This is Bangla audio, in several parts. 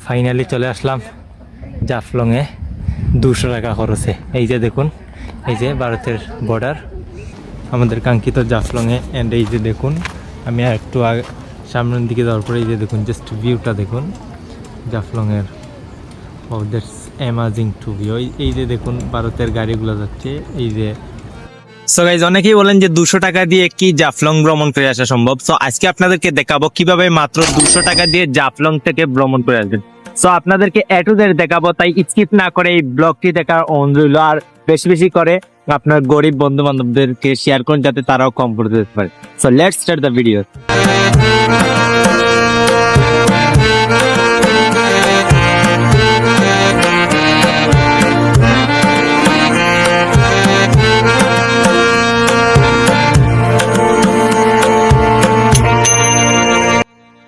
ফাইনালি চলে আসলাম জাফলংয়ে 200 টাকা খরচে। এই যে দেখুন, এই যে ভারতের বর্ডার, আমাদের কাঙ্ক্ষিত জাফলংয়ে। অ্যান্ড এই যে দেখুন, আমি আর একটু আগে সামনের দিকে যাওয়ার পরে এই যে দেখুন, জাস্ট ভিউটা দেখুন জাফলংয়ের। ও দ্যাটস অ্যামাজিং টু ভিউ। এই যে দেখুন ভারতের গাড়িগুলো যাচ্ছে। এই যে সো গাইজ, অনেকেই বলেন যে 200 টাকা দিয়ে কি জাফলং ভ্রমণ করে আসা সম্ভব। সো আজকে আপনাদেরকে দেখাবো কিভাবে মাত্র 200 টাকা দিয়ে জাফলং থেকে ভ্রমণ করে আসবেন। সো আপনাদেরকে এ টু জেড দেখাবো, তাই স্কিপ না করে এই ব্লগটি দেখার অনুরোধ রইল। আর বেশি বেশি করে আপনার গরিব বন্ধু বান্ধবদেরকে শেয়ার করুন, যাতে তারাও কম করতে যেতে পারে। So let's start the video.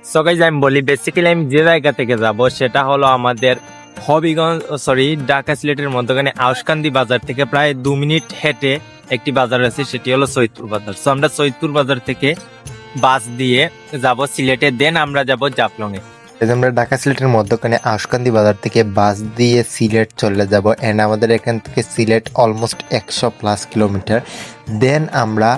So guys, আমি বলি বেসিক্যালি আমি যে জায়গা থেকে যাব সেটা হলো আমাদের হবিগঞ্জ, ঢাকা সিলেটের মধ্যখানে আউশকান্দি বাজার থেকে প্রায় 2 মিনিট হেঁটে একটি বাজার আছে, সেটি হলো সৈয়দপুর বাজার। সো আমরা সৈয়দপুর বাজার থেকে বাস দিয়ে যাব সিলেটে, দেন আমরা যাব জাফলং এ। আমরা ঢাকা সিলেটের মধ্যখানে আউশকান্দি বাজার থেকে বাস দিয়ে সিলেট চলে যাব। এন্ড আমাদের এখান থেকে সিলেট অলমোস্ট 100+ কিলোমিটার। দেন আমরা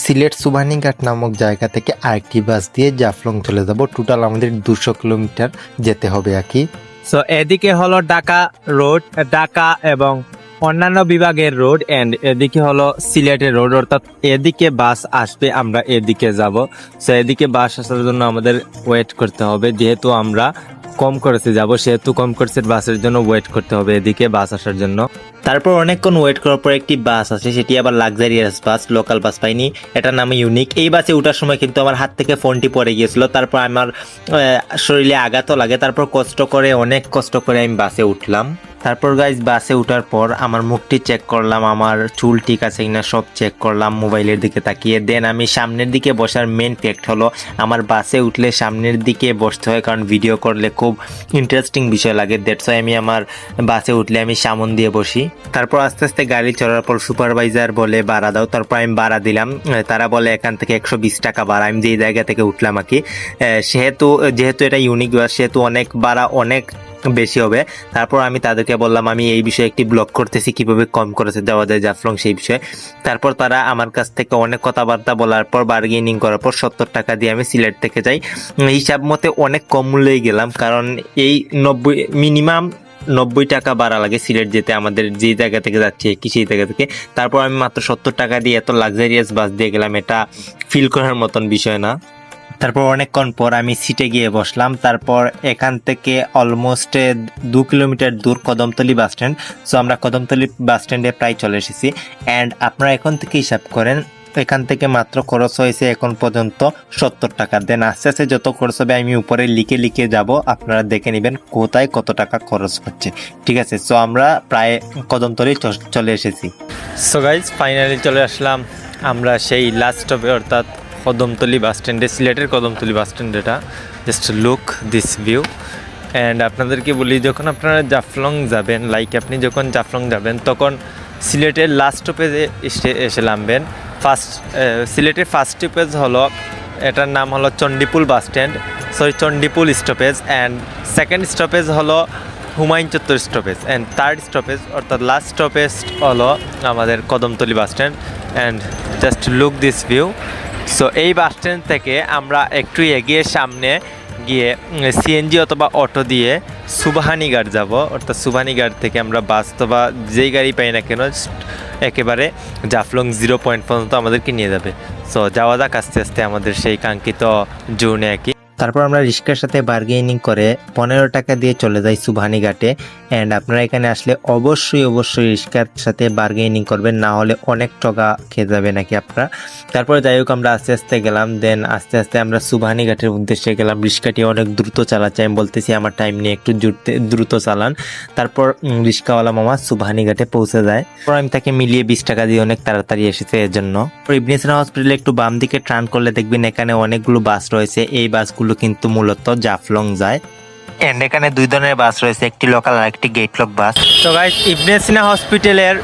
সিলেট সুবানীঘাট নামক জায়গা থেকে আরেকটি বাস দিয়ে জাফলং চলে যাব। টোটাল আমাদের 200 কিলোমিটার যেতে হবে আর কি। সো এদিকে হলো ঢাকা রোড, ঢাকা এবং অন্যান্য বিভাগের রোড, এন্ড এদিকে হলো সিলেটের রোড, অর্থাৎ এদিকে বাস আসবে, আমরা এদিকে যাব। সো এদিকে বাস আসার জন্য আমাদের ওয়েট করতে হবে, যেহেতু আমরা কম খরচে যাব সেহেতু কম খরচের বাসের জন্য ওয়েট করতে হবে এদিকে বাস আসার জন্য। তারপর অনেকক্ষণ ওয়েট করার পর একটি বাস আসে, সেটি আবার লাক্সারিয়াস বাস, লোকাল বাস পাইনি, এটার নামে ইউনিক। এই বাসে ওঠার সময় কিন্তু আমার হাত থেকে ফোনটি পড়ে গিয়েছিল। তারপর আমার শরীরে আঘাতও লাগে। তারপর অনেক কষ্ট করে আমি বাসে উঠলাম। তারপর গাইজ বাসে উঠার পর আমার মুখটি চেক করলাম, আমার চুল ঠিক আছে কিনা সব চেক করলাম মোবাইলের দিকে তাকিয়ে। দেন আমি সামনের দিকে বসার মেন ফ্যাক্ট হলো আমার বাসে উঠলে সামনের দিকে বসতে হয়, কারণ ভিডিও করলে খুব ইন্টারেস্টিং বিষয় লাগে। দ্যাটস ওয়াই আমি আমার বাসে উঠলে আমি সামন দিয়ে বসি। তারপর আস্তে আস্তে গাড়ি চলার পর সুপারভাইজার বলে ভাড়া দাও, তারপর আমি ভাড়া দিলাম। তারা বলে এখান থেকে 120 টাকা ভাড়া। আমি যেই জায়গা থেকে উঠলাম আর কি, যেহেতু এটা ইউনিক বাস সেহেতু অনেক ভাড়া অনেক বেশি হবে। তারপর আমি তাদেরকে বললাম আমি এই বিষয়ে একটি ব্লগ করতেছি, কিভাবে কম খরচে যাওয়া যায় জাফলং সেই বিষয়ে। তারপর তারা আমার কাছ থেকে অনেক কথাবার্তা বলার পর বার্গেনিং করার পর 70 টাকা দিয়ে আমি সিলেট থেকে যাই। হিসাব মতে অনেক কম মূল্যেই গেলাম, কারণ এই মিনিমাম 90 টাকা ভাড়া লাগে সিলেট যেতে, আমাদের যে জায়গা থেকে যাচ্ছি কি সেই জায়গা থেকে। তারপর আমি মাত্র 70 টাকা দিয়ে এত লাক্সারিয়াস বাস দিয়ে গেলাম, এটা ফিল করার মতন বিষয় না। তারপর অনেকক্ষণ পর আমি সিটে গিয়ে বসলাম। তারপর এখান থেকে অলমোস্ট 2 কিলোমিটার দূর কদমতলী বাস স্ট্যান্ড। সো আমরা কদমতলী বাস স্ট্যান্ডে প্রায় চলে এসেছি। অ্যান্ড আপনারা এখন থেকে হিসাব করেন, এখান থেকে মাত্র খরচ হয়েছে এখন পর্যন্ত 70 টাকা। দেন আস্তে আস্তে যত খরচ হবে আমি উপরে লিখে যাব, আপনারা দেখে নেবেন কোথায় কত টাকা খরচ হচ্ছে, ঠিক আছে। সো আমরা প্রায় কদমতলী চলে এসেছি। সো গাইজ, ফাইনালি চলে আসলাম আমরা সেই লাস্ট স্টপে, অর্থাৎ কদমতলী বাস স্ট্যান্ডে, সিলেটের কদমতলী বাস স্ট্যান্ড। এটা just look this view. And আপনাদেরকে বলি, যখন আপনারা জাফলং যাবেন, আপনি যখন জাফলং যাবেন তখন সিলেটের লাস্ট স্টপেজে এসে নামবেন। সিলেটের ফার্স্ট স্টপেজ হলো, এটার নাম হলো Chandipul bus stand, Chandipul stoppage. And second stoppage হলো Humayun Chattar stoppage. And third stoppage অর্থাৎ লাস্ট স্টপেজ হলো আমাদের Kadamtali bus stand. And just look this view. So এই বাস স্ট্যান্ড থেকে আমরা একটু এগিয়ে সামনে গিয়ে সিএনজি অথবা অটো দিয়ে সুবাহানীঘাট যাব, অর্থাৎ সুবাহানীঘাট থেকে আমরা বাস অথবা যেই গাড়ি পাই না কেন একেবারে জাফলং 0 পয়েন্ট পর্যন্ত আমাদেরকে নিয়ে যাবে। সো যাওয়া যাক আস্তে আস্তে আমাদের সেই কাঙ্ক্ষিত জোনে আর কি। তারপর আমরা রিক্সার সাথে বার্গেনিং করে 15 টাকা দিয়ে চলে যাই সুবহানীঘাটে। অ্যান্ড আপনারা এখানে আসলে অবশ্যই রিক্সার সাথে বার্গেনিং করবেন, না হলে অনেক টাকা খেয়ে যাবে নাকি আপনারা। তারপরে যাই হোক আমরা আস্তে আস্তে গেলাম। দেন আস্তে আস্তে আমরা সুবহানীঘাটের উদ্দেশ্যে গেলাম। রিক্সাটি অনেক দ্রুত চালাচ্ছে, আমি বলতেছি আমার টাইম নিয়ে একটু দ্রুত চালান। তারপর রিক্সাওয়ালা মামা সুবহানীঘাটে পৌঁছে যায়। তারপর আমি তাকে মিলিয়ে 20 টাকা দিয়ে অনেক তাড়াতাড়ি এসেছে এর জন্য। ইবনে সিনা হসপিটালে একটু বাম দিকে টার্ন করলে দেখবেন এখানে অনেকগুলো বাস রয়েছে। এই বাসগুলো কিন্তু মূলত জাফলং যায়। এন্ড এখানে 2 ধরনের বাস রয়েছে, একটি লোকাল আর একটি গেট লক বাস। তো গাইস, ইবনে সিনা হসপিটালের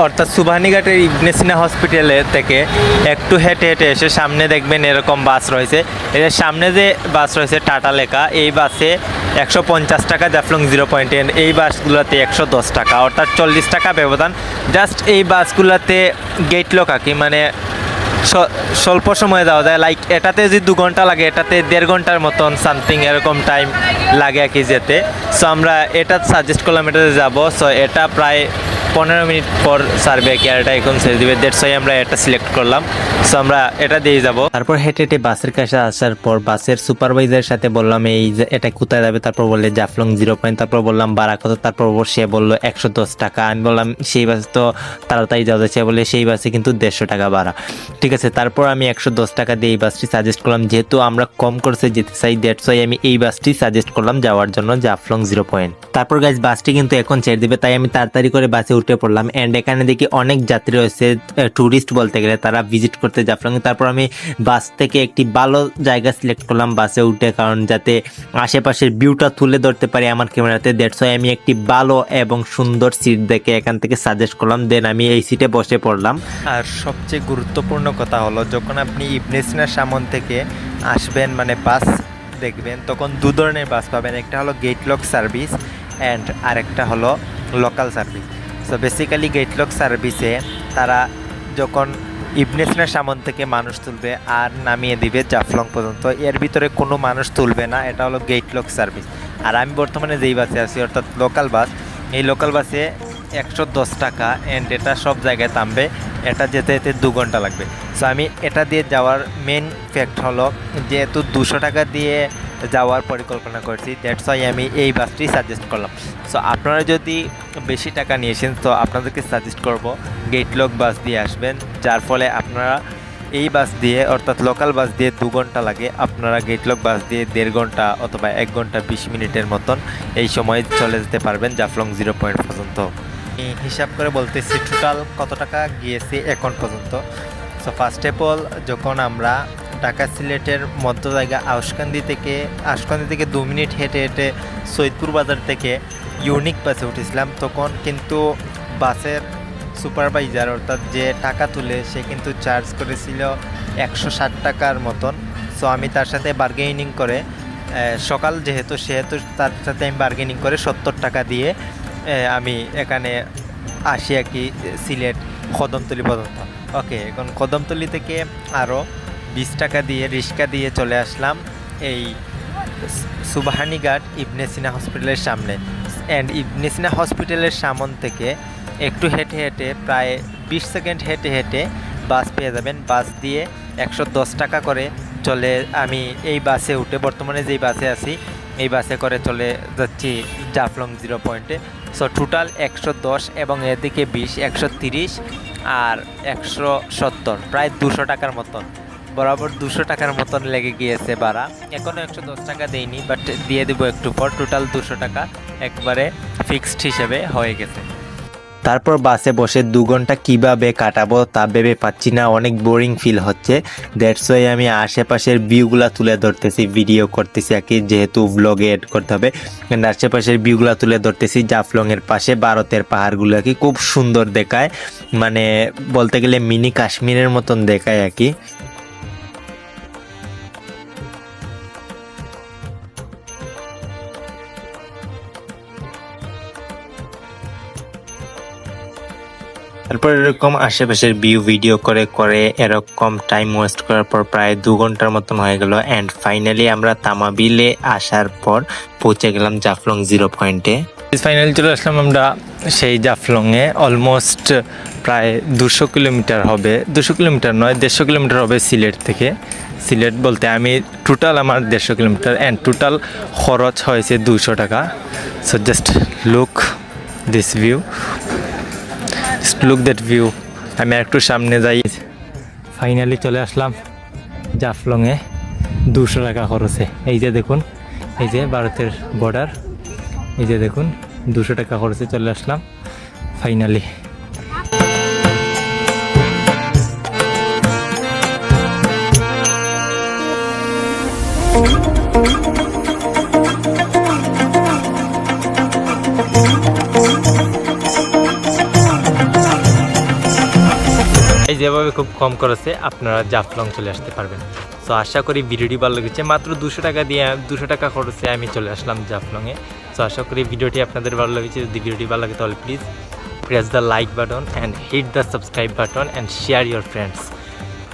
অর্থাৎ সুবহানীঘাটের ইবনে সিনা হসপিটালে থেকে একটু হেঁটে হেঁটে এসে সামনে দেখবেন এরকম বাস রয়েছে। এর সামনে যে বাস রয়েছে টাটা লেখা, এই বাসে 150 টাকা জাফলং 0.10, এই বাসগুলোতে 110 টাকা, অর্থাৎ 40 টাকা ব্যবধান। জাস্ট এই বাসগুলোতে গেট লক আর কি, মানে স্বল্প সময়ে যাওয়া যায়। লাইক এটাতে যদি 2 ঘন্টা লাগে, এটাতে 1.5 ঘন্টার মতন সামথিং এরকম টাইম লাগে আর কি যেতে। সো আমরা এটা সাজেস্ট করলাম এটাতে যাবো। সো এটা প্রায় 15 মিনিট পর সার্ভে কি আর এটা এখন ছেড়ে দিবে, দ্যাটস ওয়াই আমরা এটা সিলেক্ট করলাম। সো আমরা এটা দিয়ে যাব। তারপর হেঁটে হেঁটে বাসের কাছে আসার পর বাসের সুপারভাইজারের সাথে বললাম এই যে এটা কোথায় যাবে, তারপর বললে জাফলং 0. তারপর বললাম ভাড়া কত, তারপর সে বললো 110 টাকা। আমি বললাম সেই বাস তো তাড়াতাড়ি যাওয়া যাচ্ছে, বলে সেই বাসে কিন্তু 150 টাকা ভাড়া। ঠিক আছে, তারপর আমি 110 টাকা দিয়ে এই বাসটি সাজেস্ট করলাম, যেহেতু আমরা কম খরচে যেতে চাই, দ্যাটস ওয়াই আমি এই বাসটি সাজেস্ট করলাম যাওয়ার জন্য জাফলং 0. তারপর গাইজ বাসটি কিন্তু এখন ছেড়ে দিবে, তাই আমি তাড়াতাড়ি করে বাসে উঠে পড়লাম। এন্ড এখানে দেখি অনেক যাত্রী রয়েছে, ট্যুরিস্ট বলতে গেলে, তারা ভিজিট করতে জাফলং। তারপর আমি বাস থেকে একটি ভালো জায়গা সিলেক্ট করলাম বাসে উঠে, কারণ যাতে আশেপাশের ভিউটা তুলে ধরতে পারি আমার ক্যামেরাতে। দ্যাটস ওয়াই আমি একটি ভালো এবং সুন্দর সিট দেখে এখান থেকে সাজেস্ট করলাম, দেন আমি এই সিটে বসে পড়লাম। আর সবচেয়ে গুরুত্বপূর্ণ কথা হলো, যখন আপনি ইবনে সিনা সামন থেকে আসবেন, মানে বাস দেখবেন, তখন 2 ধরনের বাস পাবেন। একটা হলো গেট লক সার্ভিস অ্যান্ড আরেকটা হলো local service. So basically gate lock সার্ভিসে তারা যখন ইবনে সিনা সামন থেকে মানুষ তুলবে আর নামিয়ে দিবে জাফলং পর্যন্ত, এর ভিতরে কোনো মানুষ তুলবে না, এটা হলো গেট লক সার্ভিস। আর আমি বর্তমানে যেই বাসে আছি অর্থাৎ লোকাল বাস, এই লোকাল বাসে 110 টাকা অ্যান্ড এটা সব জায়গায় থামবে, এটা যেতে যেতে 2 ঘন্টা লাগবে। সো আমি এটা দিয়ে যাওয়ার মেন ফ্যাক্ট হলো, যেহেতু 200 টাকা দিয়ে যাওয়ার পরিকল্পনা করছি, দ্যাটস ওয়াই আমি এই বাসটি সাজেস্ট করলাম। সো আপনারা যদি বেশি টাকা নিয়েছেন তো আপনাদেরকে সাজেস্ট করব গেট লক বাস দিয়ে আসবেন, যার ফলে আপনারা এই বাস দিয়ে অর্থাৎ লোকাল বাস দিয়ে 2 ঘন্টা লাগে, আপনারা গেট লক বাস দিয়ে 1.5 ঘন্টা অথবা 1 ঘন্টা 20 মিনিটের মতন এই সময় চলে যেতে পারবেন জাফলং 0 পর্যন্ত। হিসাব করে বলতেছি টোটাল কত টাকা গিয়েছি এখন পর্যন্ত। সো ফার্স্ট অফ অল, যখন আমরা ঢাকা সিলেটের মধ্য জায়গা আউশকান্দি থেকে 2 মিনিট হেঁটে হেঁটে সৈয়দপুর বাজার থেকে ইউনিক বাসে উঠেছিলাম, তখন কিন্তু বাসের সুপারভাইজার অর্থাৎ যে টাকা তুলে সে কিন্তু চার্জ করেছিল 160 টাকার মতন। সো আমি তার সাথে বার্গেনিং করে, সকাল যেহেতু তার সাথে আমি বার্গেনিং করে 70 টাকা দিয়ে আমি এখানে আসি আর কি, সিলেট কদমতলি পর্যন্ত। ওকে, এখন কদমতলি থেকে আরও 20 টাকা দিয়ে রিক্সা দিয়ে চলে আসলাম এই সুবহানীঘাট ইবনে সিনা হসপিটালের সামনে। অ্যান্ড ইবনে সিনা হসপিটালের সামন থেকে একটু হেঁটে হেঁটে প্রায় 20 সেকেন্ড হেঁটে হেঁটে বাস পেয়ে যাবেন। বাস দিয়ে 110 টাকা করে চলে, আমি এই বাসে উঠে বর্তমানে যেই বাসে আছি এই বাসে করে চলে যাচ্ছি জাফলং 0. সো টোটাল 110 এবং এদিকে 20, 130 আর 170, প্রায় 200 টাকার মতন, বরাবর 200 টাকার মতন লেগে গিয়েছে ভাড়া। এখনও 110 টাকা দেইনি, বাট দিয়ে দেবো একটু পর। টোটাল 200 টাকা একবারে ফিক্সড হিসেবে হয়ে গেছে। তারপর বাসে বসে 2 ঘন্টা কিভাবে কাটাবো তা ভেবে পাচ্ছি না, অনেক বোরিং ফিল হচ্ছে। দ্যাটস ওয়াই আমি আশেপাশের ভিউগুলা তুলে ধরতেছি, ভিডিও করতেছি আর কি, যেহেতু ব্লগে এড করতে হবে। আশেপাশের ভিউগুলা তুলে ধরতেছি। জাফলংয়ের পাশে ভারতের পাহাড়গুলো আর কি খুব সুন্দর দেখায়, মানে বলতে গেলে মিনি কাশ্মীরের মতন দেখায় আর কি। তারপর এরকম আশেপাশের ভিডিও করে এরকম টাইম ওয়েস্ট করার পর প্রায় 2 ঘন্টার মতন হয়ে গেল। অ্যান্ড ফাইনালি আমরা তামাবিলে আসার পর পৌঁছে গেলাম জাফলং 0. ফাইনালি চলে আসলাম আমরা সেই জাফলংয়ে। অলমোস্ট প্রায় 200 কিলোমিটার হবে, 200 কিলোমিটার নয় 150 কিলোমিটার হবে সিলেট থেকে। সিলেট বলতে আমি টোটাল আমার 150 কিলোমিটার অ্যান্ড টোটাল খরচ হয়েছে 200 টাকা। So just look this view, look that view. আমি একটু সামনে যাই। ফাইনালি চলে আসলাম জাফলংয়ে 200 টাকা খরচে। এই যে দেখুন, এই যে ভারতের বর্ডার, এই যে দেখুন 200 টাকা খরচে চলে আসলাম ফাইনালি। যেভাবে খুব কম খরচে আপনারা জাফলং চলে আসতে পারবেন। সো আশা করি ভিডিওটি ভালো লেগেছে। মাত্র 200 টাকা দিয়ে 200 টাকা খরচে আমি চলে আসলাম জাফলংয়ে। সো আশা করি ভিডিওটি আপনাদের ভালো লেগেছে। যদি ভিডিওটি ভালো লাগে তাহলে please press the like button and hit the subscribe button and share your friends.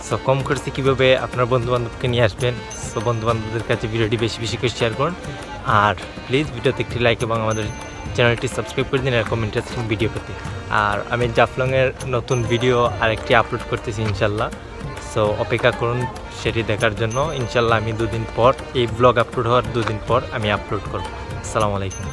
So কম খরচে কীভাবে আপনার বন্ধুবান্ধবকে নিয়ে আসবেন, সো বন্ধুবান্ধবদের কাছে ভিডিওটি বেশি বেশি করে শেয়ার করুন। আর প্লিজ ভিডিওতে একটি লাইক এবং আমাদের চ্যানেলটি সাবস্ক্রাইব করে দিন এরকম ইন্টারেস্টিং ভিডিও পেতে। আর আমি জাফলংয়ের নতুন ভিডিও আরেকটি আপলোড করতেছি ইনশাল্লাহ। সো অপেক্ষা করুন সেটি দেখার জন্য। ইনশাল্লাহ আমি 2 দিন পর, এই ব্লগ আপলোড হওয়ার 2 দিন পর আমি আপলোড করব। আসসালামু আলাইকুম।